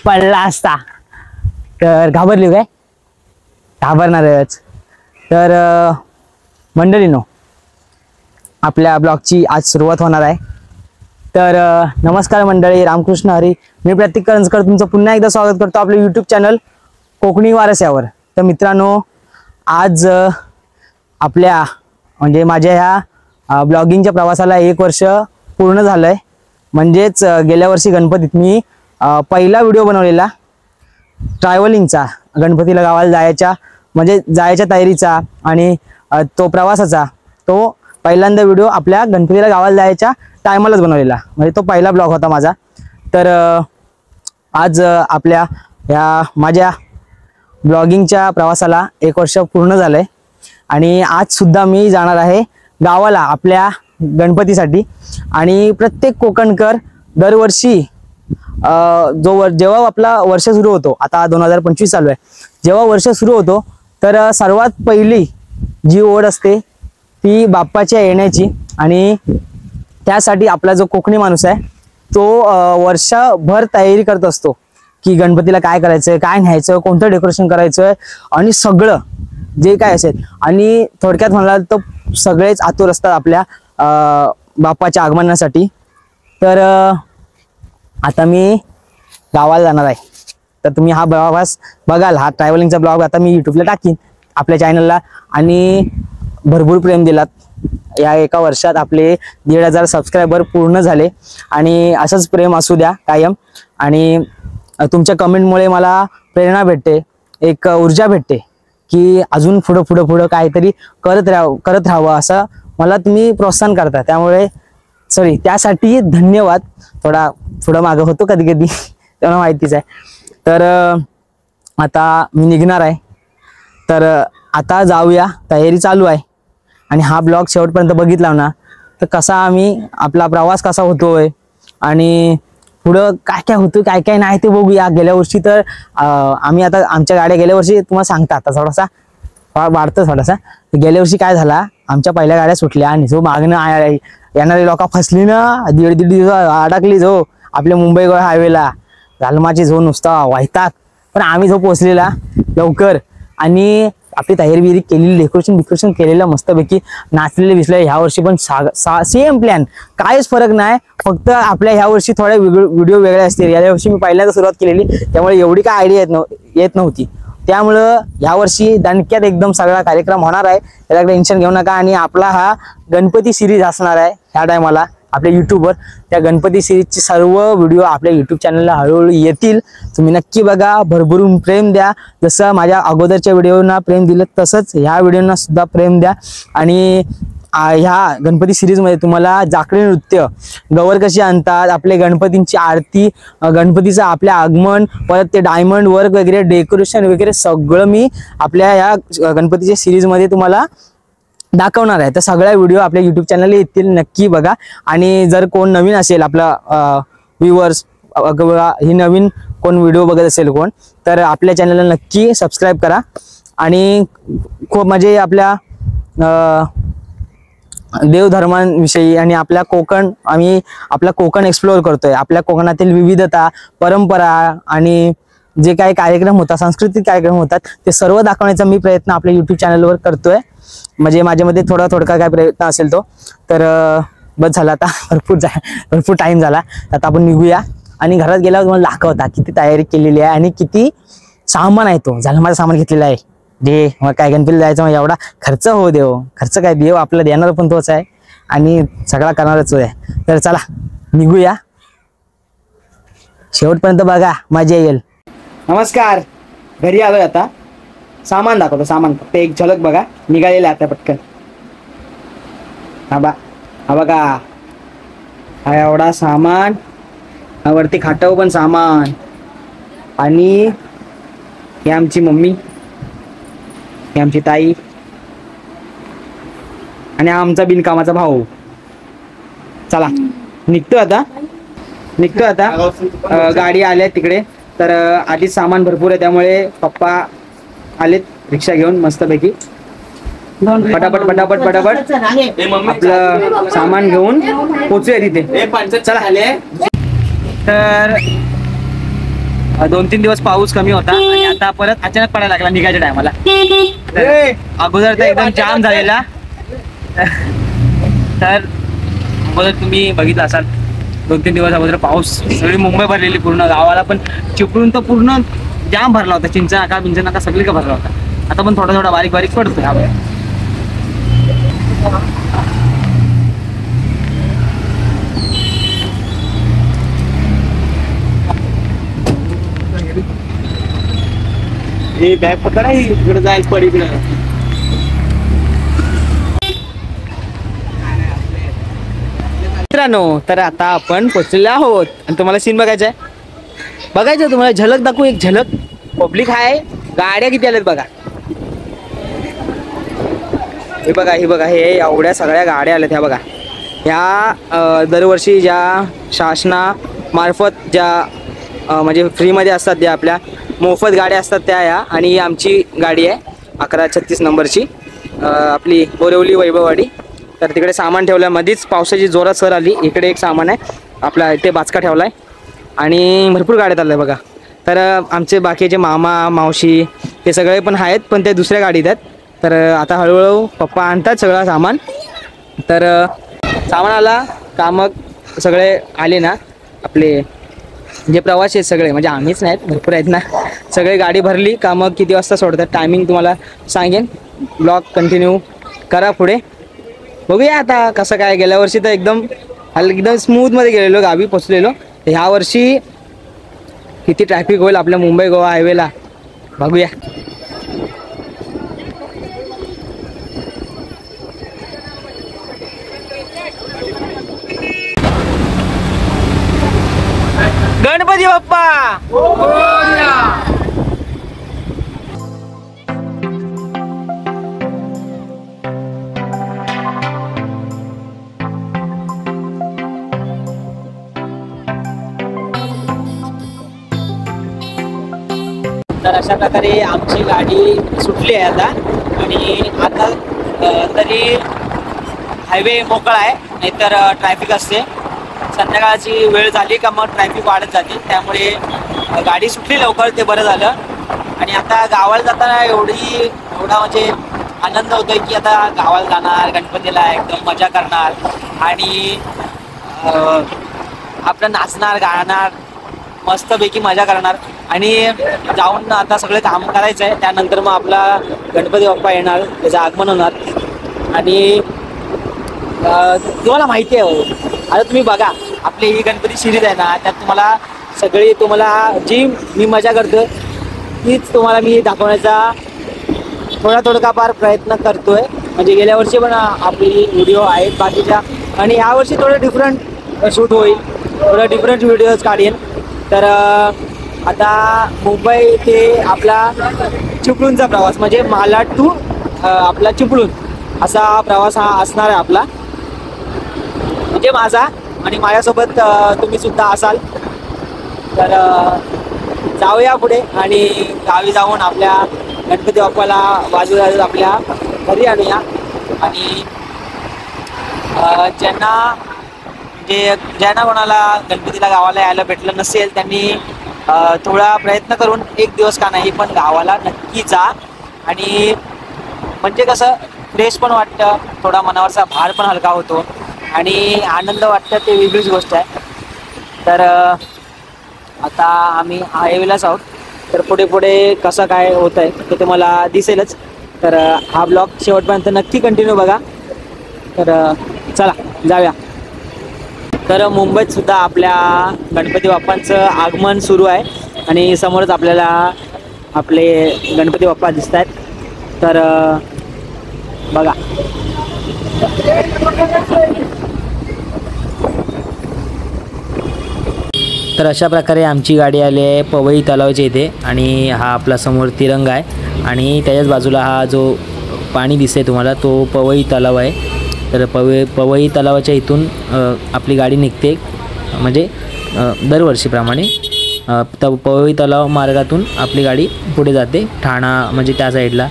पडला असता तर घाबरली काय? घाबरणारच. तर मंडळींनो, आपल्या ब्लॉगची आज सुरुवात होणार आहे. तर नमस्कार मंडळी, रामकृष्ण हरी. मी प्रतीक करंजकर तुमचं पुन्हा एकदा स्वागत करतो आपल्या यूट्यूब चॅनल कोकणी वारस्यावर. तर मित्रांनो, आज आपल्या म्हणजे माझ्या ह्या ब्लॉगिंगच्या प्रवासाला 1 वर्ष पूर्ण झालंय. म्हणजेच गेल्या वर्षी गणपतीत मी पहिला व्हिडिओ बनवलेला ट्रॅव्हलिंगचा, गणपतीला गावाला जायच्या तयारीचा आणि तो प्रवासाचा, तो पहिल्यांदा व्हिडिओ आपल्या गणपतीला गावाला जायच्या टायमालाच बनवलेला, म्हणजे तो पहिला ब्लॉग होता माझा. तर आज आपल्या या माझ्या ब्लॉगिंगच्या प्रवासाला 1 वर्ष पूर्ण झालंय आणि आज सुद्धा मी जाणार आहे गावाला आपल्या गणपतीसाठी. आणि प्रत्येक कोकणकर दरवर्षी जेव्हा आपला वर्ष सुरू होतो, आता 2025 चालू आहे, जेव्हा वर्ष सुरू होतो तर सर्वात पहिली जी ओढ असते ती बाप्पाच्या येण्याची. आणि त्यासाठी आपला जो कोकणी माणूस आहे तो वर्षभर तयारी करत असतो की गणपतीला काय करायचं, काय न्यायचं, कोणतं डेकोरेशन करायचं आणि सगळं जे काय असेल. आणि थोडक्यात म्हणाल तर सगळेच आतुर असतात आपल्या बाप्पाच्या आगमनासाठी. तर आता मी गावाला जाणार आहे. तर तुम्ही हा प्रवास बघाल, हा ट्रॅव्हलिंगचा ब्लॉग आता मी यूट्यूबला टाकीन आपल्या चॅनलला. आणि भरपूर प्रेम दिलात. या 1 वर्षात आपले 1,500 सबस्क्रायबर पूर्ण झाले आणि असंच प्रेम असू द्या कायम. आणि तुमच्या कमेंटमुळे मला प्रेरणा भेटते, एक ऊर्जा भेटते की अजून पुढं काहीतरी करत राहावं असं मला तुम्ही प्रोत्साहन करता. त्यासाठी धन्यवाद. थोडा पुढं मागं होतो कधी कधी, त्यांना माहितीच आहे. तर आता मी निघणार आहे. तर आता जाऊया, तयारी चालू आहे. आणि हा ब्लॉग शेवटपर्यंत बघितला ना तर कसा आपला प्रवास कसा होतोय आणि पुढं काय काय होतं काय काय नाही ते बघूया. गेल्या वर्षी तर आम्ही आता आमच्या गाड्या गेल्या वर्षी तुम्हाला सांगता, आता थोडासा वाढतं थोडासा. गेल्या वर्षी काय झाला, आमच्या पहिल्या गाड्या सुटल्या आणि जो मागणं येणारी लोक फसली ना, दीड दिवस अडकली जो आपल्या मुंबई गोवा हायवेला, झालमाची जो नुसता वाहतात. पण आम्ही जो पोचलेला लवकर आणि आपली तयारी बिरी केलेली, डेकोरेशन केलेलं मस्तपैकी, नाचलेले विसले. ह्या वर्षी पण सेम प्लॅन, काहीच फरक नाही. फक्त आपल्या ह्या वर्षी थोड्या व्हिडिओ वेगळे असतील. या वर्षी मी पहिल्यांदा सुरुवात केलेली, त्यामुळे एवढी काय आयडिया येत नव्हती. त्यामुळं यावर्षी दणक्यात एकदम सगळा कार्यक्रम होणार आहे, त्याला टेन्शन घेऊ नका. आणि आपला हा गणपती सिरीज असणार आहे ह्या टायमाला आपल्या यूट्यूबवर. त्या गणपती सिरीजचे सर्व व्हिडिओ आपल्या यूट्यूब चॅनलला हळूहळू येतील. तुम्ही नक्की बघा, भरभरून प्रेम द्या. जसं माझ्या अगोदरच्या व्हिडिओना प्रेम दिलं तसंच ह्या व्हिडिओना सुद्धा प्रेम द्या. आणि ह्या गणपती सिरीजमध्ये तुम्हाला जाकडी नृत्य, गवर कशी आणतात, आपले गणपतींची आरती, गणपतीचं आपल्या आगमन, परत ते डायमंड वर्क वगैरे, डेकोरेशन वगैरे सगळं मी आपल्या ह्या गणपतीच्या सिरीजमध्ये तुम्हाला दाखवणार आहे. तर सगळ्या व्हिडिओ आपल्या यूट्यूब चॅनलला येतील, नक्की बघा. आणि जर कोण नवीन असेल आपला व्ह्यूअर्स, ही नवीन कोण व्हिडिओ बघत असेल कोण, तर आपल्या चॅनलला नक्की सबस्क्राईब करा. आणि खूप म्हणजे आपल्या देवधर्मांविषयी आणि आपल्या आम्ही आपला कोकण एक्सप्लोअर करतोय. आपल्या कोकणातील विविधता, परंपरा आणि जे काही कार्यक्रम होतात, सांस्कृतिक कार्यक्रम होतात, ते सर्व दाखवण्याचा मी प्रयत्न आपल्या यूट्यूब चॅनलवर करतोय. म्हणजे माझ्यामध्ये थोडका काय प्रयत्न असेल तो. तर बस झाला, आता भरपूर टाइम झाला. आता आपण निघूया. आणि घरात गेल्यावर तुम्हाला दाखवता किती तयारी केलेली आहे आणि किती सामान आहे. तो झालं माझं सामान घेतलेलं आहे. जे मग काय गणपतीला जायचं, मग एवढा खर्च हो देव, खर्च काय देव आपला देणार पण तोच आहे आणि सगळा करणारच आहे. तर चला निघूया, शेवटपर्यंत बघा, मजा येईल. नमस्कार, घरी आलोय. आता सामान दाखवतो, सामान फक्त एक झलक बघा. निघालेलं आता पटकन. हा बघा, हा एवढा सामान, वरती खाटाव पण सामान. आणि ही आमची मम्मी, ही आमची ताई आणि हा आमचा बिनकामाचा भाऊ. चला निघतो आता. गाडी आल्या तिकडे. तर आधीच सामान भरपूर आहे, त्यामुळे पप्पा आलेत रिक्षा घेऊन मस्तपैकी. पटापट आपलं सामान घेऊन पोचूया तिथे. चला. तर 2-3 दिवस पाऊस कमी होता आणि आता परत अचानक पडायला लागला निघायच्या टायमाला. अगोदर तर एकदम जाम झालेला. तर अगोदर तुम्ही बघितलं असाल 2-3 दिवस अगोदर पाऊस सगळी मुंबई भरलेली, पूर्ण गावाला पण चिपळूण तर पूर्ण जाम भरला होता. चिंचा नाका बिंचा नाका सगळी का भरला होता. आता पण थोडा थोडा बारीक बारीक पडतोय. हे बॅग पकडा, इकडे जाईल पड इकडे. मित्रांनो, तर आता आपण पोचलेलो आहोत आणि तुम्हाला सीन बघायचा आहे. बघायचं तुम्हाला, झलक दाखवू एक झलक. पब्लिक आहे, गाड्या किती आल्यात बघा. हे बघा, हे बघा, हे एवढ्या सगळ्या गाड्या आल्यात. ह्या बघा, ह्या दरवर्षी ज्या शासनामार्फत ज्या म्हणजे फ्रीमध्ये असतात, ज्या आपल्या मोफत गाड्या असतात त्या या. आणि ही आमची गाडी आहे 1136 नंबरची, आपली बोरिवली वैभववाडी. तर तिकडे सामान ठेवलं, मध्येच पावसाची जोरात सर आली. इकडे एक सामान आहे आपला, इथे बाचका ठेवला आहे आणि भरपूर गाड्यात आलं आहे बघा. तर आमचे बाकीचे मामा मावशी ते सगळे पण आहेत, पण ते दुसऱ्या गाडीत आहेत. तर आता हळूहळू पप्पा आणतात सगळं सामान. तर सामान आला का मग सगळे आले ना, आपले जे प्रवासी आहेत सगळे, म्हणजे आम्हीच नाहीत, भरपूर आहेत ना सगळे. गाडी भरली का मग किती वाजता सोडतात टायमिंग तुम्हाला सांगेन. ब्लॉग कंटिन्यू करा पुढे. बघूया आता कसं काय. गेल्या वर्षी तर एकदम स्मूथमध्ये गेलेलो, गावी पोचलेलो. तर ह्या वर्षी किती ट्रॅफिक होईल आपल्या मुंबई गोवा हायवेला बघूया. गणपती बाप्पा. तर अशा प्रकारे आमची गाडी सुटली आहे आता. आणि आता तरी हायवे मोकळा आहे, नाहीतर ट्रॅफिक असते. संध्याकाळची वेळ झाली का मग ट्रॅफिक वाढत जाते, त्यामुळे गाडी सुटली लवकर, ते बरं झालं. आणि आता गावाला जाताना एवढा म्हणजे आनंद होतोय की आता गावाला जाणार, गणपतीला एकदम मजा करणार आणि आपलं नाचणार गाणार, मस्तपैकी मजा करणार. आणि जाऊन आता सगळे काम करायचं आहे. त्यानंतर मग आपला गणपती बाप्पा येणार, त्याचं आगमन होणार. आणि तुम्हाला माहिती आहे हो, आता तुम्ही बघा आपली ही गणपती सिरीज आहे ना, त्यात तुम्हाला जी मी मजा करतो तीच तुम्हाला मी दाखवण्याचा थोडाफार प्रयत्न करतोय. म्हणजे गेल्या वर्षी पण आपली व्हिडिओ आहेत बाकीच्या, आणि यावर्षी थोडं डिफरंट शूट होईल, थोडं डिफरंट व्हिडिओज काढेन. तर आता मुंबई ते आपला चिपळूणचा प्रवास, म्हणजे मालाड टू आपला चिपळूण असा प्रवास हा असणार आहे आपला, म्हणजे माझा. आणि माझ्यासोबत तुम्ही सुद्धा असाल. तर जाऊया पुढे आणि गावी जाऊन आपल्या गणपती बाप्पाला बाजूला आपल्या घरी आणूया. आणि ज्यांना कोणाला गणपतीला गावाला यायला भेटलं नसेल त्यांनी थोडा प्रयत्न करून एक दिवस का नाही पण गावाला नक्की जा. आणि म्हणजे कसं फ्रेश पण वाटतं, थोडा मनावरचा भार पण हलका होतो आणि आनंद वाटतं, ते वेगळीच गोष्ट आहे. तर आता आम्ही हायवेलाच आहोत. तर पुढे पुढे कसं काय होतं आहे ते तुम्हाला दिसेलच. तर हा ब्लॉग शेवटपर्यंत नक्की कंटिन्यू बघा. तर चला जाऊया. तर मुंबईत सुद्धा आपल्या गणपती बाप्पांचं आगमन सुरू आहे आणि समोरच आपल्याला आपले गणपती बाप्पा दिसत आहेत. तर बघा. तर अशा प्रकारे आमची गाडी आली आहे पवई तलावाच्या इथे. आणि हा आपला समोर तिरंगा आहे आणि त्याच्याच बाजूला हा जो पाणी दिसते तुम्हाला तो पवई तलाव आहे. तर पवई तलावाच्या इथून आपली गाडी निघते, म्हणजे दरवर्षीप्रमाणे पवई तलाव मार्गातून आपली गाडी पुढे जाते ठाणा, म्हणजे त्या साईडला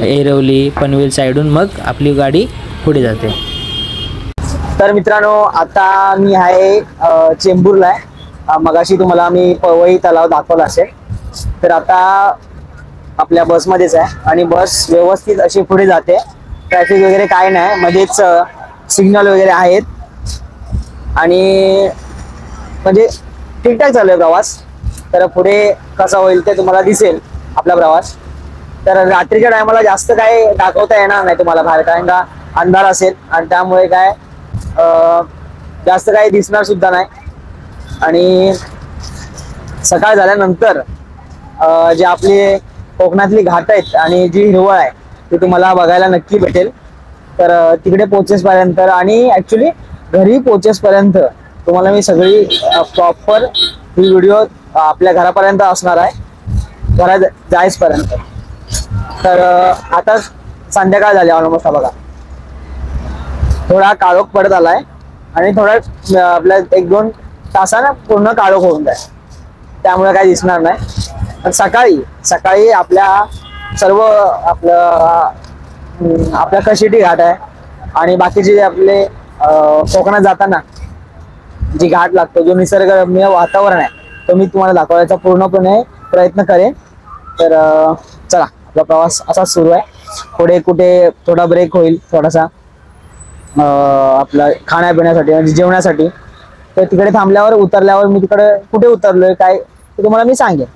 एरवली पनवेल साईडून मग आपली गाडी पुढे जाते. तर मित्रांनो आता मी आहे चेंबूरला आहे मगाशी तुम्हाला मी पवई तलाव दाखवला असेल. तर आता आपल्या बसमध्येच आहे आणि बस व्यवस्थित अशी पुढे जाते. ट्रॅफिक वगैरे काय नाही, मध्येच सिग्नल वगैरे आहेत आणि म्हणजे ठीकठाक चालू आहे प्रवास. तर पुढे कसा होईल ते तुम्हाला दिसेल आपला प्रवास. तर रात्रीच्या टायमाला जास्त काय दाखवता येणार नाही तुम्हाला बाहेर, कारण का अंधार असेल आणि त्यामुळे काय जास्त काही दिसणार सुद्धा नाही. आणि सकाळ झाल्यानंतर जे आपले कोकणातली घाट आहेत आणि जी हिरवळ आहे ती तुम्हाला बघायला नक्की भेटेल. तर तिकडे पोहोचेसपर्यंत आणि ऍक्च्युली घरी पोहोचेसपर्यंत तुम्हाला मी सगळी प्रॉपर ही व्हिडिओ आपल्या घरापर्यंत असणार आहे, घरात जायसपर्यंत. तर आता संध्याकाळ झाली ऑलमोस्ट. बघा थोडा काळोख पडत आलाय आणि थोडा आपल्या 1-2 तासानं पूर्ण काळोख होऊन जाईल, त्यामुळे काही दिसणार नाही. पण सकाळी आपल्या सर्व आपल्या कशिटी घाट आहे आणि बाकीचे आपले कोकणात जाताना जी घाट लागतो, जो निसर्गरम्य वातावरण आहे, तो मी तुम्हाला दाखवायचा पूर्णपणे प्रयत्न करेन. तर चला, आपला प्रवास असा सुरू आहे. पुढे कुठे थोडा ब्रेक होईल थोडासा आपला खाण्यापिण्यासाठी म्हणजे जेवणासाठी. तर तिकडे थांबल्यावर उतरल्यावर मी तिकडे कुठे उतरलोय काय ते तुम्हाला मी सांगेन.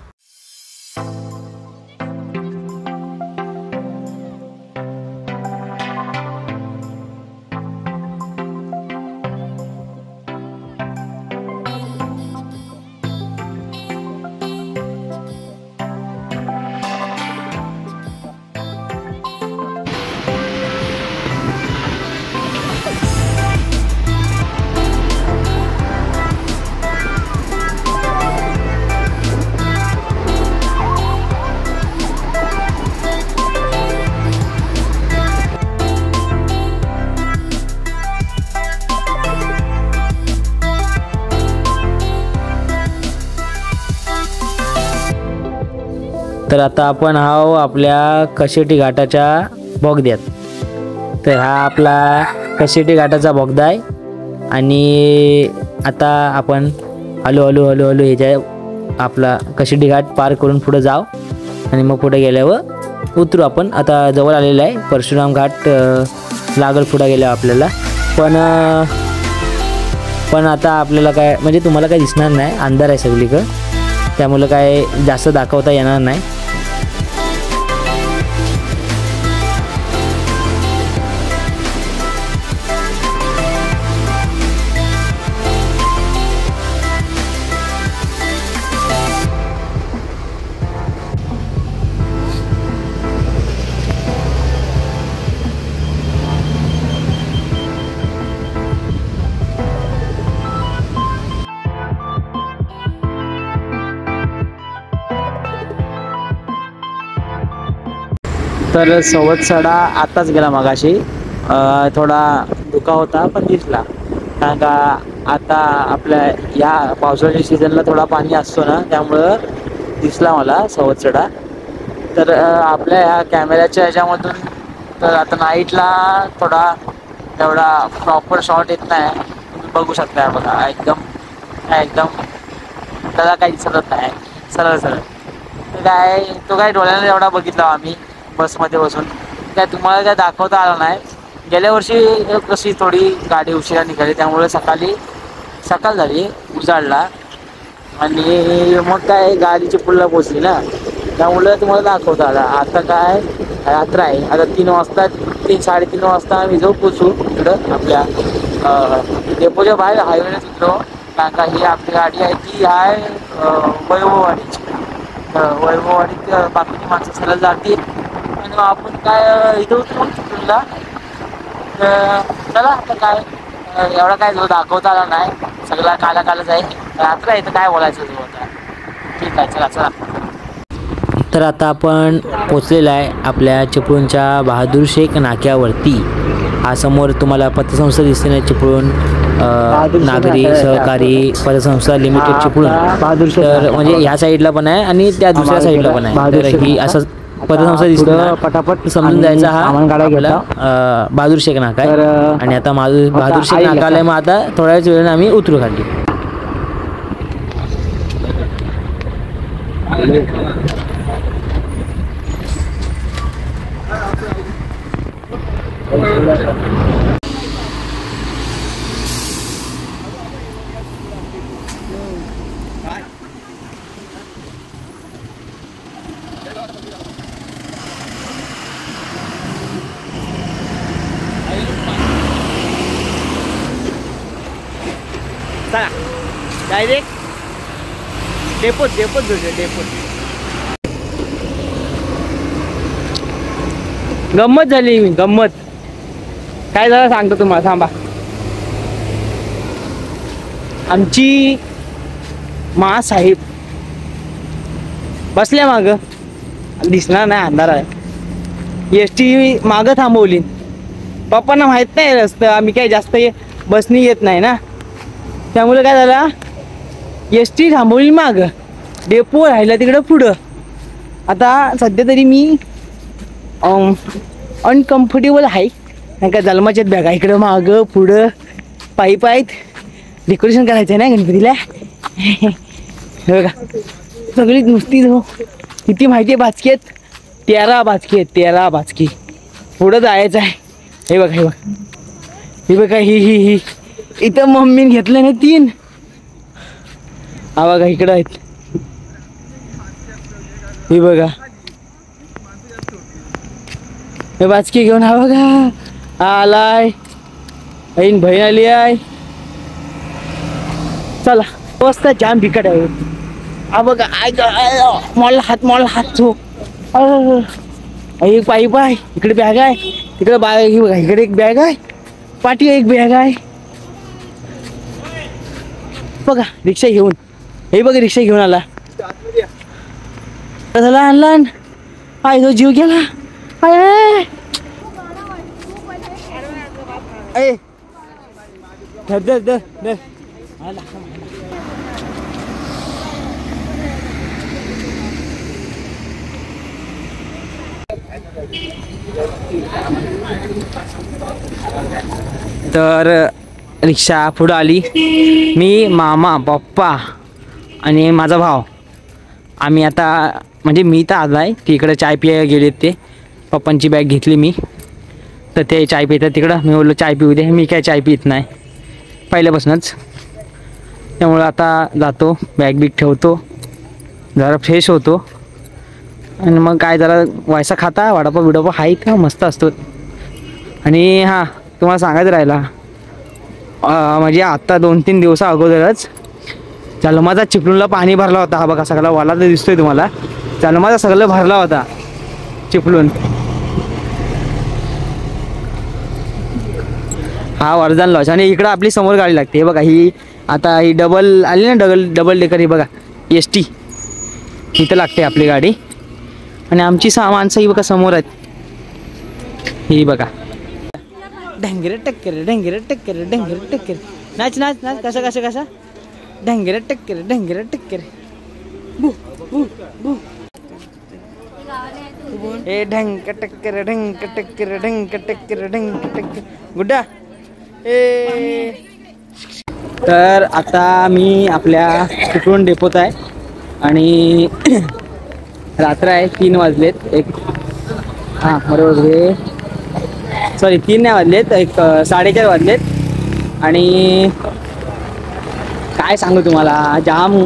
तर आता आपण आहो आपल्या कशिटी घाटाच्या बोगद्यात. तर हा आपला कशिटी घाटाचा बोगदा आहे आणि आता आपण हळू ह्याच्या आपला कशिटी घाट पार करून पुढे जाऊ आणि मग पुढे गेल्यावर उतरू आपण. आता जवळ आलेला आहे परशुराम घाट लागल पुढे गेल्यावर आपल्याला. पण आता आपल्याला काय म्हणजे तुम्हाला काय दिसणार नाही, अंधार आहे सगळीकडं, त्यामुळे काय जास्त दाखवता येणार नाही. तर सवत्सडा आताच गेला मगाशी. थोडा धुका होता पण दिसला, कारण का आता आपल्या या पावसाळ्याच्या सीझनला थोडा पाणी असतो ना, त्यामुळं दिसला मला सवत्सडा. तर आपल्या ह्या कॅमेऱ्याच्या ह्याच्यामधून तर आता नाईटला थोडा एवढा प्रॉपर शॉट येत नाही. तुम्ही बघू शकता बघा, एकदम त्याला काही दिसत नाही, सरळ तो काय डोळ्याने एवढा बघितला आम्ही बसमध्ये बसून, काय तुम्हाला काय दाखवता आलं नाही. गेल्या वर्षी कशी थोडी गाडी उशिरा निघाली, त्यामुळे सकाळ झाली, उजाडला आणि मग काय गाडीची पुल्ला पोचली ना, त्यामुळे तुम्हाला दाखवता आला. आता काय रात्र आहे, आता 3-3:30 वाजता आम्ही जाऊ पोचू इकडं आपल्या डेपोच्या बाहेर हायवेला उतरो. कारण का ही आपली गाडी आहे ती आहे वैभववाडीची. वैभववाडीत बाकीची माणसं सरळ जातील आणि आपण काय इथं उतरू चिपळूणला. चला आता काय एवढा काय जो दाखवता आला नाही, सगळा कालच आहे, रात्र आहे तर काय बोलायचं जो होता. ठीक आहे, चला. तर आता आपण पोचलेला आहे आपल्या चिपळूणच्या बहादूर शेख नाक्यावरती. हा समोर तुम्हाला पतसंस्था दिसते ना, चिपळूण नागरी सहकारी पतसंस्था लिमिटेड चिपळूण. तर म्हणजे ह्या साईडला पण आहे आणि त्या दुसऱ्या साईडला पण आहे. तर ही असं पतसंस्था दिसते ना, पटापट समजून जायचा हा आपला बहादूर शेख नाका आहे. आणि आता बहादूर शेख नाका आलाय, मग आता थोड्याच वेळाने आम्ही उतरू खाली. चला डायरेक्ट डेपोत भेटूया डेपोत. गंमत झाली गंमत. काय झालं सांगतो तुम्हाला, थांबा. आमची साहेब बसल्या माग, दिसणार नाही अंधार आहे. एसटी माग थांबवली. पप्पांना माहित नाही रस्ता, आम्ही काय जास्त बसनी येत नाही ना, त्यामुळे काय झालं एसटी थांबवली माग, डेपो राहिला तिकडं पुढं. आता सध्या तरी मी अनकम्फर्टेबल आहे, नाही का जन्माच्यात बॅगा इकडं मागं पुढं पाईप आहेत. डेकोरेशन करायचं आहे ना गणपतीला. हे बघा सगळी नुसती किती माहिती आहे बाचकी आहेत, 13 बाचकी आहेत, 13 बाचकी. पुढं जायचं आहे. हे बघा हे बघा ही इथं मम्मीने घेतलं नाही 3. हा बघा इकडं आहेत. हे बघा हे बाचकी घेऊन हा बघा आलाय. बहीण आली आहे. चला रस्ता जाम बिकट आहे. हा बघा मॉल हात एक पाईप आहे, इकडे बॅग आहे, तिकडे ही बघा इकडे एक बॅग आहे, पाठी एक बॅग आहे. बघा रिक्षा घेऊन, हे बघा रिक्षा घेऊन आला. झाला आणला आय तो जीव गेला. तर रिक्षा पुढं आली. मी मामा पप्पा आणि माझा भाव आम्ही आता म्हणजे मी तर आलाय तिकडे चाय पियायला गेलेत. ते पप्पांची बॅग घेतली मी, तर ते चाय पितात तिकडं. मी बोललो चाय पिऊ दे, मी काय चाय पित नाही पहिल्यापासूनच. त्यामुळं आता जातो, बॅग बिग ठेवतो, जरा फ्रेश होतो आणि मग काय जरा वायसा खाता वडापाव बिडापाव हाय का मस्त असतो. आणि हां तुम्हाला सांगायचं राहिला, म्हणजे आत्ता 2-3 दिवसा अगोदरच जालमाचा चिपळूणला पाणी भरला होता. हा बघा सगळा वाला तर दिसतोय तुम्हाला, जालमाचा सगळं भरला होता चिपळूण. हा वरदान लॉज. आणि इकडं आपली समोर गाडी लागते. हे बघा ही आता ही डबल आली ना, डबल डेकर. ही बघा एसटी इथं लागते आपली गाडी. आणि आमची 6 माणसं ही बघा समोर आहेत. ही बघा ढंगेरे टक्कर नाच नाच नाच कसा ढंगेरे टक्कर बू बू बू ए ढंग टक्कर गुड्डा ए. तर आता मी आपल्या चिपळूण डेपोत आहे आणि रात्र आहे, 3 वाजलेत. हां बरोबर, सॉरी 3 नाही वाजलेत, 4:30 वाजलेत. आणि काय सांगू तुम्हाला, जाम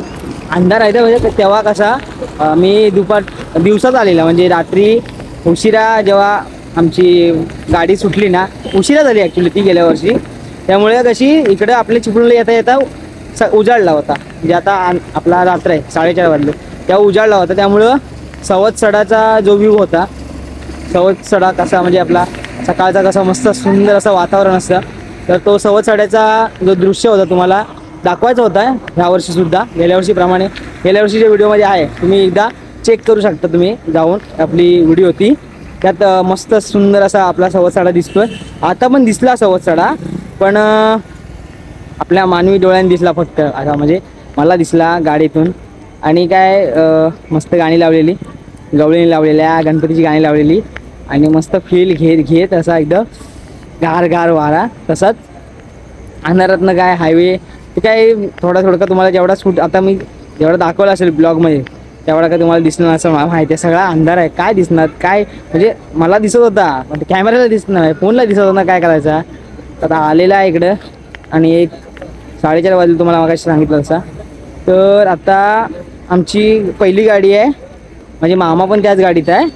अंधार आहे. म्हणजे तेव्हा कसा मी दिवसात आलेला, म्हणजे रात्री उशिरा जेव्हा आमची गाडी सुटली ना, उशिरा झाली ॲक्च्युली ती गेल्या वर्षी. त्यामुळे कशी इकडे आपल्या चिपळूणला येता उजाडला होता. म्हणजे आता आपला रात्र आहे 4:30 वाजले तेव्हा उजाडला होता. त्यामुळं सवतसडाचा जो व्ह्यू होता, सवतसडा कसा म्हणजे आपला सकाळचा कसा मस्त सुंदर असं वातावरण असतं, तर तो सवतसड्याचा जो दृश्य होता तुम्हाला दाखवायचा होता ह्या वर्षीसुद्धा. गेल्या वर्षीप्रमाणे गेल्या वर्षीच्या व्हिडिओमध्ये आहे, तुम्ही एकदा चेक करू शकता तुम्ही जाऊन. आपली व्हिडिओ होती त्यात मस्त सुंदर असा आपला सवतसडा दिसतोय. आता पण दिसला सवतसडा, पण आपल्या मानवी डोळ्यांनी दिसला फक्त. आता म्हणजे मला दिसला गाडीतून. आणि काय मस्त गाणी लावलेली, गवळीने लावलेल्या गणपतीची गाणी लावलेली आणि मस्त फील घेत असा एकदम गार वारा. तसाच अंधारातनं काय हायवे ते काय थोडा तुम्हाला जेवढा आता मी जेवढा दाखवला असेल ब्लॉगमध्ये तेवढा काय तुम्हाला दिसणार असं मला माहिती आहे. सगळा अंधार आहे, काय दिसणार काय, म्हणजे मला दिसत होता पण कॅमेऱ्याला दिसत नाही, फोनला दिसत होता, काय करायचा. आता आलेला आहे इकडं आणि एक 4:30 वाजले तुम्हाला मागाशी सांगितलं तसा. तर आता आमची पहिली गाडी आहे, म्हणजे मामा पण त्याच गाडीत आहे.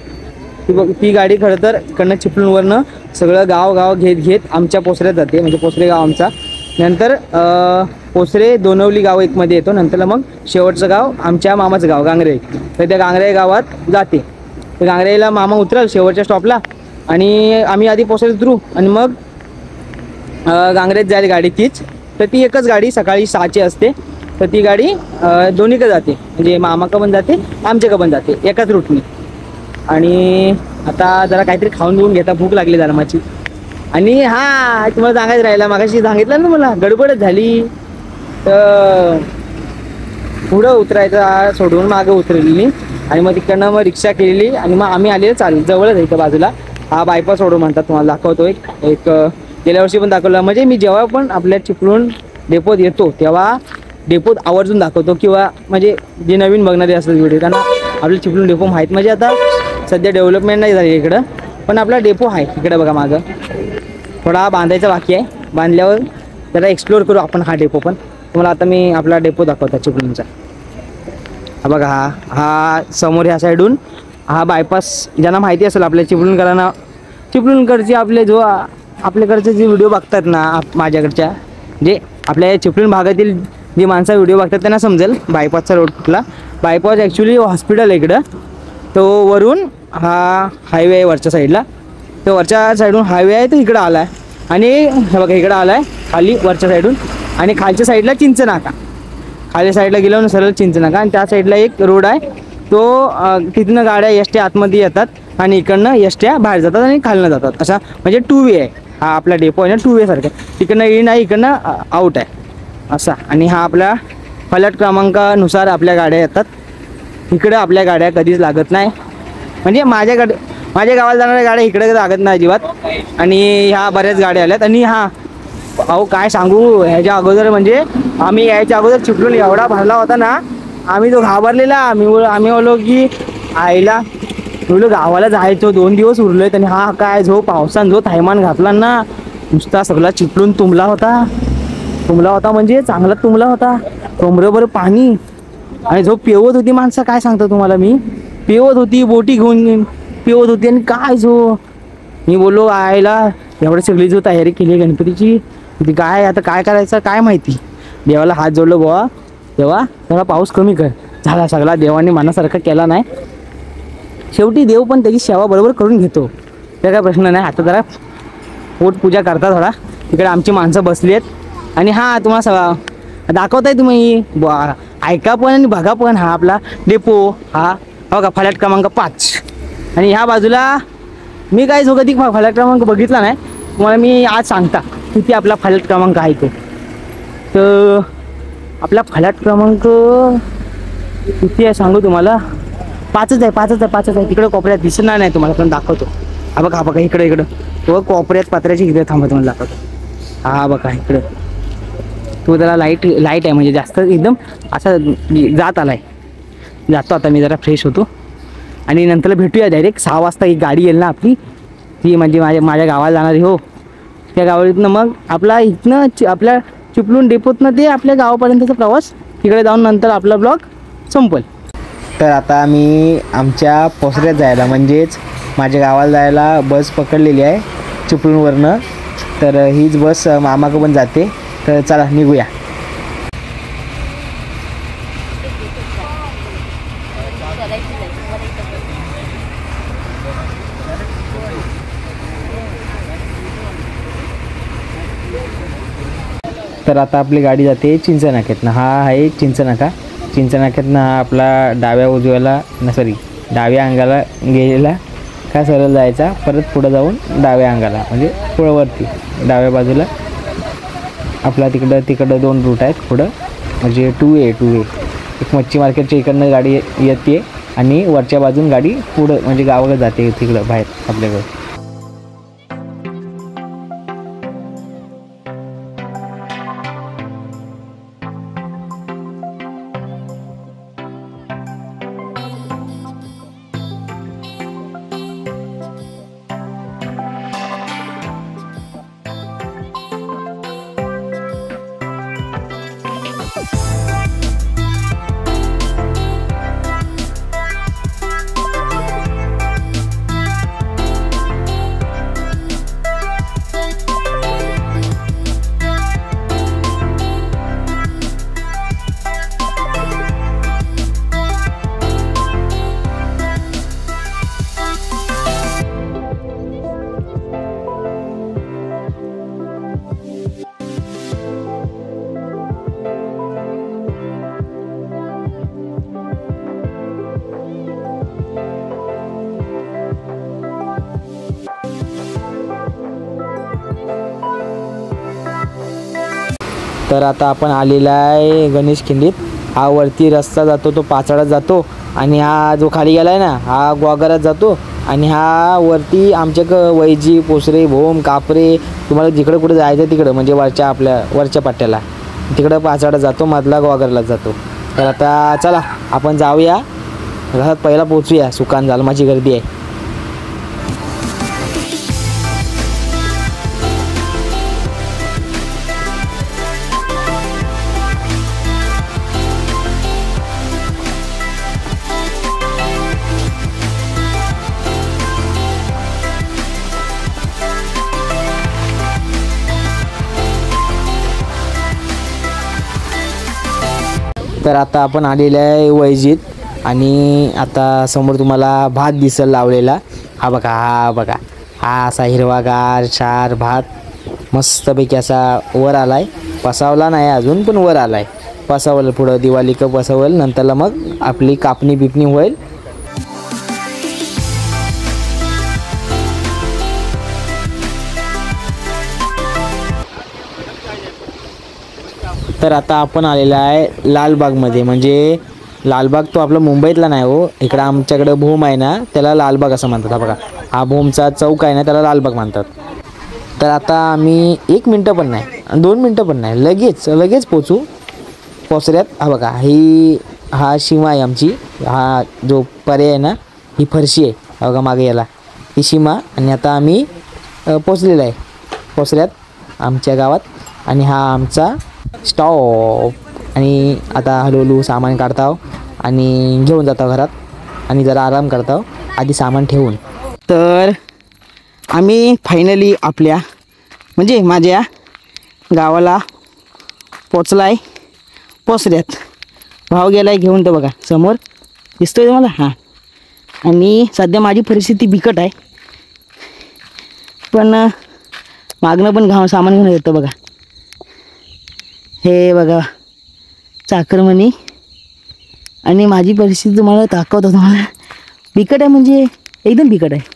ती गाडी खरं तर इकडनं चिपळूणवरनं सगळं गाव घेत आमच्या पोसऱ्यात जाते, म्हणजे पोसरे गाव आमचा. नंतर पोसरे दोनवली गाव एक मध्ये येतो, नंतर मग शेवटचं गाव आमच्या मामाचं गाव गांगरे. तर त्या गांगरे गावात जाते. तर गांगरेला मामा उतराल शेवटच्या स्टॉपला आणि आम्ही आधी पोसऱ्यात उतरू आणि मग गांगरेत जाईल गाडी तीच. तर ती एकच गाडी सकाळी 6ची असते. तर ती गाडी दोन्हीकडे जाते, म्हणजे मामाकडं पण जाते आमच्याकडं पण जाते एकाच रूटनी. आणि आता जरा काहीतरी खाऊन घेऊन घेता, भूक लागली जरा माझी. आणि हा तुम्हाला सांगायचं राहिला, मागाशी सांगितलं ना मला गडबडच झाली. तर पुढं उतरायचं सोडून मागं उतरलेली आणि मग तिकडनं मग रिक्षा केलेली आणि मग आम्ही आलेलो चालू जवळच आहे इथं बाजूला. हा बायपास रोड म्हणतात, तुम्हाला दाखवतो. एक गेल्या वर्षी पण दाखवलं, म्हणजे मी जेव्हा पण आपल्या चिपळूण डेपोत येतो तेव्हा डेपोत आवर्जून दाखवतो, किंवा म्हणजे जे नवीन बघणारे असतात व्हिडिओ त्यांना आपल्या चिपळूण डेपो माहीत. म्हणजे आता सध्या डेव्हलपमेंट नाही झाली इकडं, पण आपला डेपो आहे इकडं बघा मागं. थोडा बांधायचा बाकी आहे, बांधल्यावर त्याला एक्सप्लोअर करू आपण हा डेपो पण. तुम्हाला आता मी आपला डेपो दाखवतो चिपळूणचा. हा बघा, हा समोर ह्या साईडून हा बायपास. ज्यांना माहिती असेल आपल्या चिपळूणकरांना, चिपळूणकडचे आपल्याकडचे जे व्हिडिओ बघतात ना माझ्याकडच्या, जे आपल्या चिपळूण भागातील जी माणसं व्हिडिओ बघतात त्यांना समजेल बायपासचा रोड कुठला. बायपास ॲक्च्युली हॉस्पिटल आहे इकडं. तो वरून हा हायवे आहे वरच्या साईडला, तो वरच्या साईडून हायवे आहे, तो इकडं आला आहे. आणि हे बघा इकडं आला आहे खाली वरच्या साईडून, आणि खालच्या साईडला चिंचनाका. खाली साईडला गेलो ना सरळ चिंचनाका, आणि त्या साईडला एक रोड आहे तो, तिथनं गाड्या एसट्या आतमध्ये येतात आणि इकडनं एसट्या बाहेर जातात आणि खालनं जातात. असा म्हणजे 2 वे आहे हा आपला डेपो आहे ना, 2 वे सारखं. तिकडनं इन आहे, इकडनं आउट आहे असा. आणि हा आपल्या फलट क्रमांकानुसार आपल्या गाड्या येतात. इकडं आपल्या गाड्या कधीच लागत नाही, म्हणजे माझ्या गावाला जाणाऱ्या गाड्या इकडे लागत नाही अजिबात. आणि ह्या बऱ्याच गाड्या आल्यात. आणि हा अहो काय सांगू, ह्याच्या अगोदर म्हणजे आम्ही यायच्या अगोदर चिपळूण एवढा भरला होता ना, आम्ही तो घाबरलेला. आम्ही बोललो की आईला बोललो गावाला जायचो, 2 दिवस उरलोय. आणि हा काय जो पावसानं जो थैमान घातला ना, नुसता सगळा चिपळूण तुंबला होता म्हणजे चांगला तुंबला होता. कमरेवर पाणी, आणि जो पेवत होती माणसं, काय सांगतो तुम्हाला मी, पेवत होती, बोटी घेऊन पेवत होती. आणि काय जो मी बोललो आईला एवढी सगळी जो तयारी केली गणपतीची, ती काय आता काय करायचं काय माहिती. देवाला हात जोडलो बुवा, तेव्हा थोडा पाऊस कमी कर झाला. सगळा देवाने मनासारखा केला नाही. शेवटी देव पण त्याची सेवा बरोबर करून घेतो, त्या काय प्रश्न नाही. आता जरा पोटपूजा करता थोडा, तिकडे आमची माणसं बसली आहेत. आणि हा तुम्हाला सगळा दाखवताय तुम्ही, ऐका पण आणि बघा पण. हा आपला डेपो, हा बघा फलाट क्रमांक 5. आणि ह्या बाजूला मी काय जो कधी फलाट क्रमांक बघितला नाही, तुम्हाला मी आज सांगता किती आपला फलाट क्रमांक आहे तो. तर आपला फलाट क्रमांक किती आहे सांगू तुम्हाला, 5च आहे. तिकडे कोपऱ्यात दिसणार नाही तुम्हाला, पण दाखवतो. हा बघा इकडं तो कोपऱ्यात पात्र्याची इकडे थांबा, तुम्हाला दाखवतो. हा बघा इकडं तो जरा लाईट आहे, म्हणजे जास्त एकदम असा जात आलाय. जातो आता मी, जरा फ्रेश होतो आणि नंतर भेटूया डायरेक्ट 6 वाजता. एक गाडी येईल ना आपली, ती म्हणजे माझ्या गावाला जाणारी. हो, त्या गावातनं मग आपला इथनं आपल्या चिपळूण डेपोतनं ते आपल्या गावापर्यंतचा प्रवास, तिकडे जाऊन नंतर आपला ब्लॉग संपल. तर आता मी आमच्या पोसऱ्यात जायला, म्हणजेच माझ्या गावाला जायला बस पकडलेली आहे चिपळूणवरनं. तर हीच बस मामाकडं पण जाते. तर चला निघूया. तर आता आपली गाडी जाते चिंचनाक्यातनं. हा आहे चिंचनाक्यातनं हा आपला डाव्या अंगाला गेलेला का सरळ जायचा, परत पुढं जाऊन डाव्या अंगाला, म्हणजे पुढं डाव्या बाजूला आपला तिकडं 2 रूट आहेत पुढं, म्हणजे 2 वे. एक मच्छी मार्केटच्या इकडनं गाडी येते आणि वरच्या बाजून गाडी पुढं म्हणजे गावाकडे जाते, तिकडं बाहेर आपल्याकडं. तर आता आपण आलेला आहे गणेश खिंडीत. हा वरती रस्ता जातो तो पाचाडात जातो आणि हा जो खाली गेला आहे ना हा ग्वागरात जातो. आणि हा वरती आमच्या वैजी पोसरे भोम कापरे तुम्हाला जिकडं कुठं जायचं तिकडं म्हणजे वरच्या आपल्या वरच्या पट्ट्याला तिकडं पाचाडात जातो, मधला ग्वागरला जातो. तर आता चला आपण जाऊया घरात, पहिला पोचूया. सुकान जालमाची गर्दी आहे. तर आता आपण आलेले आहे वैजीत आणि आता समोर तुम्हाला भात दिसेल लावलेला. हा बघा हा असा हिरवागार चार भात मस्तपैकी असा वर आलाय. पसावला नाही अजून पण वर आलाय. पसावलं पुढं दिवाळी का पसावल, नंतरला मग आपली कापणी बिपणी होईल. तर आता आपण आलेला आहे लालबागमध्ये. म्हणजे लालबाग तो आपला मुंबईतला नाही हो, इकडं आमच्याकडं भूम आहे ना त्याला लालबाग असं म्हणतात. हा बघा हा भूमचा चौक आहे ना त्याला लालबाग म्हणतात. तर आता आम्ही 1 मिनटं पण नाही 2 मिनटं पण नाही लगेच पोचू पोचऱ्यात. हा बघा हा सीमा आहे आमची. हा जो पर्याय आहे ना ही फरशी आहे. हा बघा मागे याला ही सीमा. आणि आता आम्ही पोचलेला आहे पोचऱ्यात आमच्या गावात. आणि हा आमचा स्टॉप. आणि आता हळूहळू सामान काढताव आणि घेऊन जातो घरात आणि जरा आराम करताव आधी सामान ठेवून. तर आम्ही फायनली आपल्या म्हणजे माझ्या गावाला पोचला आहे पोचऱ्यात. भाव गेला आहे घेऊन. तर बघा समोर दिसतोय तुम्हाला. हां आणि सध्या माझी परिस्थिती बिकट आहे पण मागणं पण सामान घेऊन येतं बघा. हे बघा चाकरमणी आणि माझी परिस्थिती तुम्हाला दाखवतो. तुम्हाला बिकट आहे म्हणजे एकदम बिकट आहे.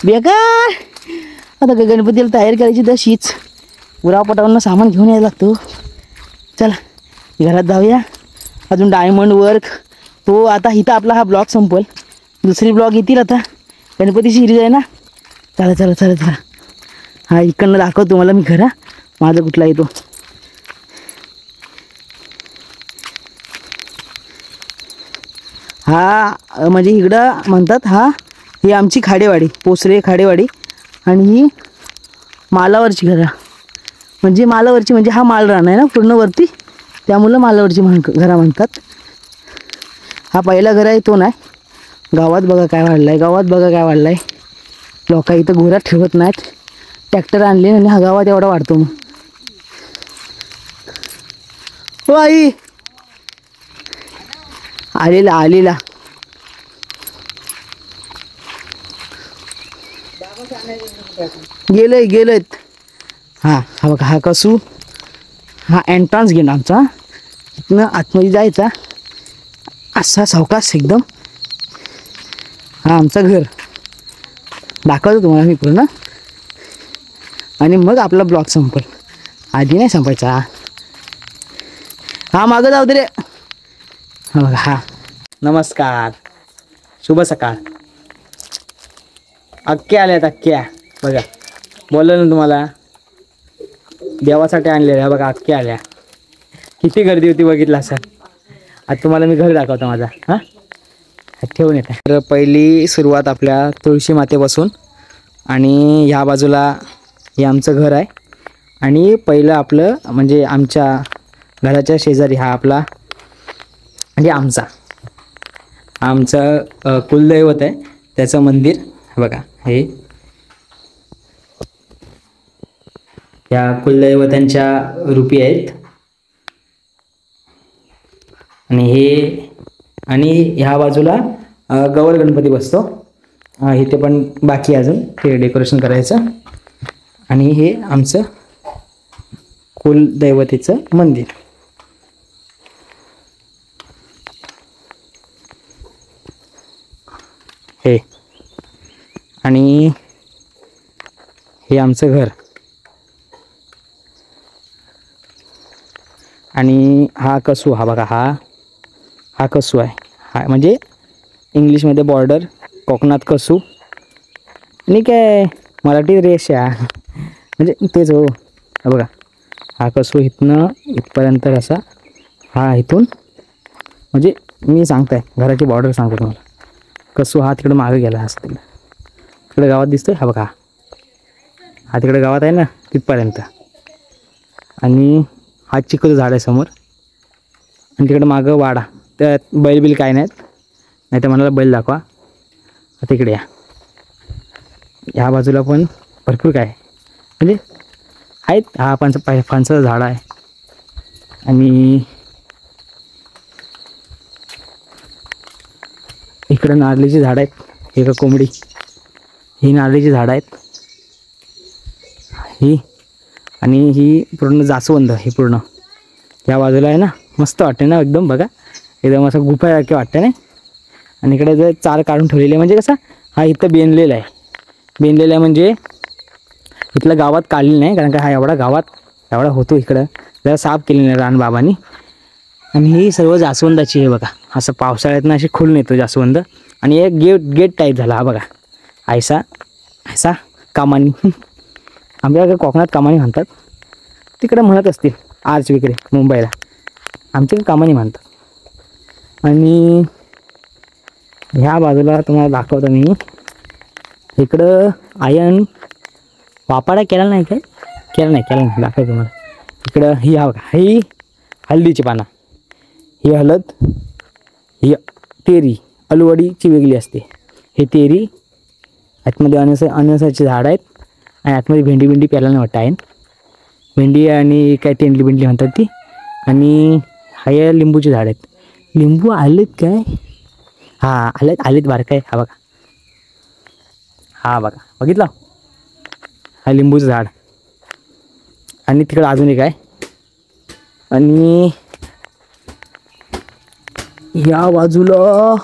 बेकार. आता गणपतीला तयारी करायची तशीच उरावपटावरनं सामान घेऊन यायला लागतो. चला घरात जाऊया. अजून डायमंड वर्क तो आता इथं आपला हा ब्लॉग संपल. दुसरी ब्लॉग येतील आता. गणपती सिरीज आहे ना. चला हा इकडनं दाखवतो तुम्हाला मी घरा माझा कुठला येतो. हा म्हणजे इकडं म्हणतात ही आमची खाडेवाडी पोसरे खाडेवाडी. आणि ही मालावरची घरं म्हणजे मालावरची म्हणजे हा माल रान आहे ना पूर्ण वरती त्यामुळं मालावरची घरा म्हणतात. हा पहिला घर आहे तो नाही. गावात बघा काय वाढलं आहे. लोक इथं घोरात ठेवत नाहीत. ट्रॅक्टर आणले आणि हा गावात एवढा वाढतो. मग हो आई आलेला गेलंय. हा बघा हा कसू हा एंट्रान्स गेला आमचा. इथनं आतमध्ये जायचा असा सावकाश एकदम. हा आमचं घर दाखवतो तुम्हाला मी पूर्ण आणि मग आपला ब्लॉग संपल. आधी नाही संपायचा. हा मागं जाऊ दे रे. हा बघा हा नमस्कार शुभ सकाळ. अक्क्या आल्यात अक्क्या बघा. बोललं ना तुम्हाला देवासाठी आणलेल्या. बघा अक्क्या आल्या. किती गर्दी होती बघितलं असं. आता तुम्हाला मी घर दाखवतो माझा. हां ठेवून येते. तर पहिली सुरुवात आपल्या तुळशी मातेपासून आणि ह्या बाजूला हे आमचं घर आहे. आणि पहिलं आपलं म्हणजे आमच्या घराच्या शेजारी हा आपला म्हणजे आमचं कुलदैवत आहे त्याचं मंदिर. बघा हे या कुलदैवतांच्या रूपी आहेत. आणि ह्या बाजूला गौर गणपती बसतो. इथे पण बाकी अजून ते डेकोरेशन करायचं. आणि हे आमचं कुलदैवतेचं मंदिर. हे आणि हे आमचं घर. आणि हा कसू, हा बघा, हा कसू आहे. हा म्हणजे इंग्लिशमध्ये बॉर्डर, कोकणात कसू आणि काय मराठी रेषा म्हणजे तेच हो. हा बघा, हा कसू इथनं इथपर्यंत कसा, हा इथून म्हणजे मी सांगताय घराची बॉर्डर सांगतो तुम्हाला. कसू हा तिकडे मागे गेला असं तिकडे गावात दिसतोय. हा बघा, हा तिकडे गावात आहे ना तिथपर्यंत. आणि हा चिकूचं झाड आहे समोर. आणि तिकडे मागं वाडा, त्यात बैल काय नाहीत, नाही तर मला बैल दाखवा. तिकडे या, ह्या बाजूला पण भरपूर काय म्हणजे आहेत. हा फणसाचं झाड आहे. आणि इकडं नारळीची झाड आहेत. हे का कोंबडी, ही नारळीची झाड आहेत ही. आणि ही पूर्ण जास्वंद, ही पूर्ण या बाजूला आहे ना. मस्त वाटते ना एकदम, बघा एकदम असं गुफासारखे वाटते ना. आणि इकडे जर चार काढून ठेवलेले म्हणजे कसं, हा इथं बेनलेला आहे म्हणजे इथलं गावात काढलेलं नाही, कारण का हा एवढा गावात एवढा होतो इकडं जरा साफ केलेलं नाही रानबाबांनी. आणि ही सर्व जास्वंदाची आहे बघा. असं पावसाळ्यात ना अशी खुलून येतो जास्वंद. आणि एक गेट टाईप झाला हा बघा, ऐसा कामानी आमच्याकडे कोकणात कामानी म्हणतात, तिकडे म्हणत असतील आर्च वगैरे मुंबईला, आमच्याकडे कामानी म्हणतात. आणि ह्या बाजूला तुम्हाला दाखवतो मी, इकडं आयन वापाडा केला नाही काय, केला नाही दाखवतो तुम्हाला. इकडं ही हा बघा, ही हळदीची पानं, ही हळद, ही तेरी अलवडीची वेगळी असते. हे तेरी, आतमध्ये अनसाची झाड आहेत. आणि आतमध्ये भेंडी प्यायला नाही वाटतं आहे, भेंडी आणि काय तेंडली म्हणतात ती. आणि हा लिंबूची झाड आहेत. लिंबू आलेत काय, हा आलेत बारका आहे. हा बघा बघितलं, हा लिंबूचं झाड. आणि तिकडं अजून एक आहे. आणि या बाजूला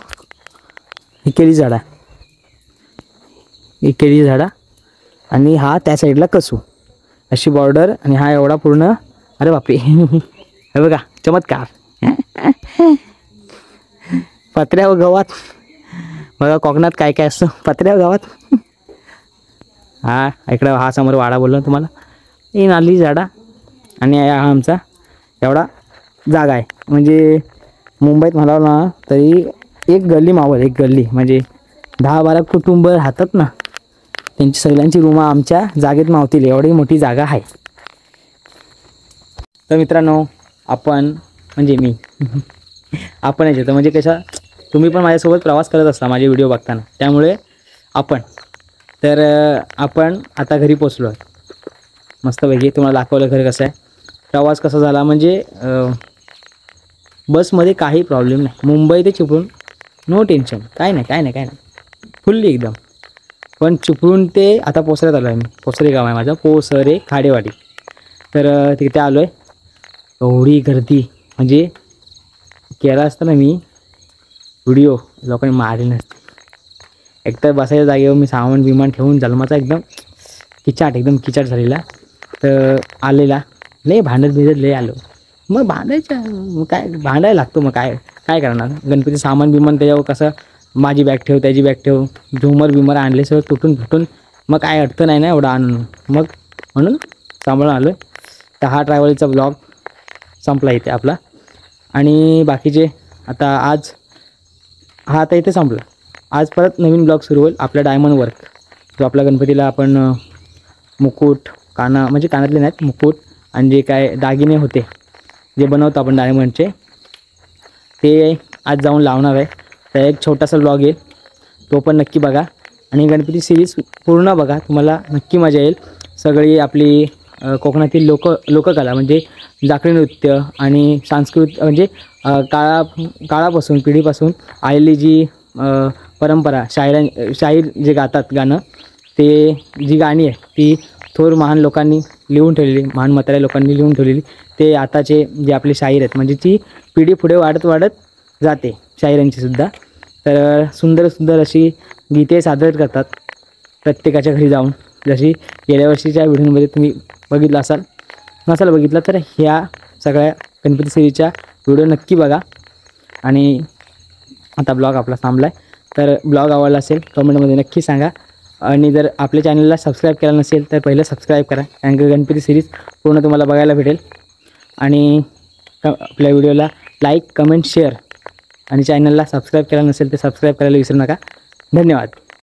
ही केळी झाडा, आणि हा त्या साईडला कसू, अशी बॉर्डर. आणि हा एवढा पूर्ण, अरे बापरे हे बघा चमत्कार पत्र्या व गावात बघा, कोकणात काय काय असतं पत्र्या व गावात. हा इकडं हा समोर वाडा बोललो तुम्हाला, ही नारळी झाडा. आणि हा आमचा एवढा जागा आहे. म्हणजे मुंबईत म्हणावं ना तरी एक गल्ली मावल, एक गल्ली म्हणजे 10-12 कुटुंब राहतात ना, त्यांची सगळ्यांची रूमं आमच्या जागेत मावतील एवढी मोठी जागा आहे. तर मित्रांनो, आपण म्हणजे मी आपणच येतं म्हणजे कसं, तुम्ही पण माझ्यासोबत प्रवास करत असता माझे व्हिडिओ बघताना, त्यामुळे आपण आता घरी पोचलो आहे. मस्तपैकी तुम्हाला दाखवलं घर कसं आहे, प्रवास कसा झाला. म्हणजे बसमध्ये काही प्रॉब्लेम नाही, मुंबई ते चिपळूण नो टेन्शन, काय नाही फुल्ली एकदम. पण चिपळूण ते आता पोसऱ्यात आलो आहे मी, पोसरे गाव आहे माझं, पोसरे खाडेवाडी. तर तिथे आलो आहे. एवढी गर्दी म्हणजे केला असता ना मी व्हिडिओ, लोकांनी मारले नसते. एकतर बसायच्या जागेवर मी सामान ठेवून जन्माचा एकदम किचाट झालेला. तर आलेला लय भांडत लय आलो. मग मग काय भांडायला लागतो, मग काय करणार. गणपती सामान त्याच्यावर कसं, माझी बॅग ठेव, त्याची बॅग ठेव, झुमर आणले सगळं तुटून मग काय अडतं नाही ना एवढं आणून, मग म्हणून सांभाळून आलो आहे. तर हा ट्रॅव्हलचा ब्लॉग संपला इथे आपला. आणि बाकीचे आता इथे संपला. आज परत नवीन ब्लॉग सुरू होईल आपल्या डायमंड वर्क, जो आपल्या गणपतीला आपण मुकुट, म्हणजे कानातले नाहीत, मुकुट आणि जे काय दागिने होते जे बनवतो आपण डायमंडचे, ते आज जाऊन लावणार आहे. तर एक छोटासा ब्लॉग येईल, तो पण नक्की बघा. आणि गणपती सिरीज पूर्ण बघा, तुम्हाला नक्की मजा येईल. सगळी आपली कोकणातील लोककला म्हणजे जाकरी नृत्य आणि सांस्कृतिक म्हणजे काळापासून पिढीपासून आलेली जी परंपरा, शाहीर जे गातात गाणं, ते जी गाणी आहे ती थोर महान लोकांनी लिहून ठेवलेली, महान म्हाताऱ्या लोकांनी लिहून ठेवलेली. ते आताचे जे आपले शाहीर आहेत म्हणजे ती पिढी पुढे वाढत जाते शाहिरांची सुद्धा. तर सुंदर अशी गीते सादर करतात प्रत्येकाच्या घरी जाऊन. जशी गेल्या वर्षीच्या व्हिडिओमध्ये तुम्ही बघितलं नसाल बघितलं तर ह्या सगळ्या गणपती सिरीजच्या व्हिडिओ नक्की बघा. आणि आता ब्लॉग आपला थांबला आहे, तर ब्लॉग आवडला असेल कमेंटमध्ये नक्की सांगा. आणि जर आपल्या चॅनलला सबस्क्राईब केला नसेल तर पहिलं सबस्क्राईब करा, कारण की गणपती सिरीज पूर्ण तुम्हाला बघायला भेटेल. आणि आपल्या व्हिडिओला लाईक, कमेंट, शेअर आणि चॅनलला सबस्क्राईब केला नसेल तर सबस्क्राईब करायला विसरू नका. धन्यवाद.